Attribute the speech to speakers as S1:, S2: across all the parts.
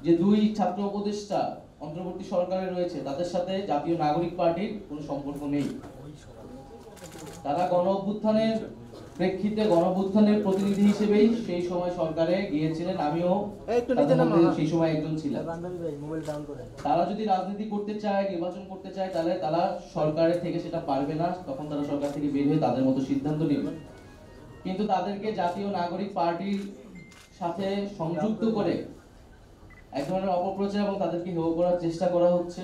S1: যে দুই ছাত্র উপদেষ্টা অন্তর্বর্তী সরকারে রয়েছে তাদের সাথে জাতীয় নাগরিক পার্টির কোনো সম্পর্ক নেই। তারা গণ অভ্যুত্থানের প্রেক্ষিতে গণ অভ্যুত্থানের প্রতিনিধি হিসেবেই সেই সময় সরকারে গিয়েছিলেন, আমিও সেই সময় একজন ছিলাম। তারা যদি রাজনীতি করতে চায়, নির্বাচন করতে চায়, তাহলে তারা সরকারের থেকে সেটা পারবে না, তখন তারা সরকার থেকে বের হয়ে তাদের মতো সিদ্ধান্ত নেবে। কিন্তু তাদেরকে জাতীয় নাগরিক পার্টির সাথে সংযুক্ত করে এক ধরনের অপপ্রচার এবং তাদেরকে হেয় করার চেষ্টা করা হচ্ছে।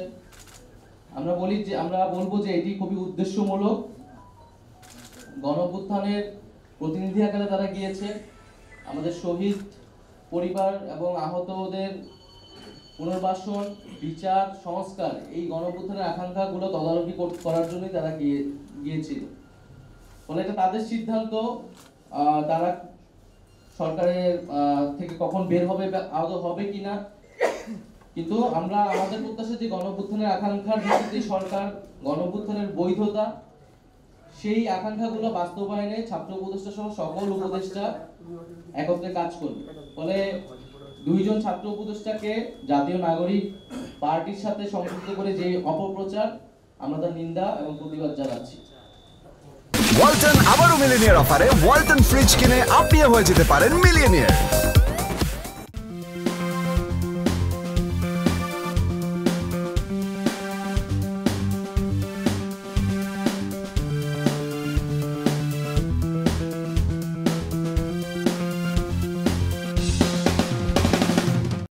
S1: আমরা বলবো যে এটি খুবই উদ্দেশ্যমূলক। গণ অভ্যুত্থানের প্রতিনিধি আকারে তারা গিয়েছে, আমাদের শহীদ পরিবার এবং আহতদের পুনর্বাসন, বিচার, সংস্কার, এই গণ অভ্যুত্থানের আকাঙ্ক্ষাগুলো তদারকি করার জন্যই তারা গিয়েছিল। ফলে এটা তাদের সিদ্ধান্ত, তারা সরকারের থেকে কখন বের হবে আদৌ হবে কিনা। কিন্তু আমরা আমাদের প্রত্যাশা যে গণ অভ্যুত্থানের আকাঙ্ক্ষার ভিত্তিতে সরকার, গণ অভ্যুত্থানের বৈধতা, সেই আকাঙ্ক্ষাগুলো বাস্তবায়নে ছাত্র উপদেষ্টা সহ সকল উপদেষ্টা একত্রে কাজ করবে। ফলে দুইজন ছাত্র উপদেষ্টাকে জাতীয় নাগরিক পার্টির সাথে সংযুক্ত করে যে অপপ্রচার, আমরা তার নিন্দা এবং প্রতিবাদ জানাচ্ছি।
S2: ওয়ালটন আবারও মিলিয়নিয়ার অফারে ওয়ালটন ফ্রিজ কিনে আপনিও হয়ে যেতে পারেন মিলিয়নিয়ার।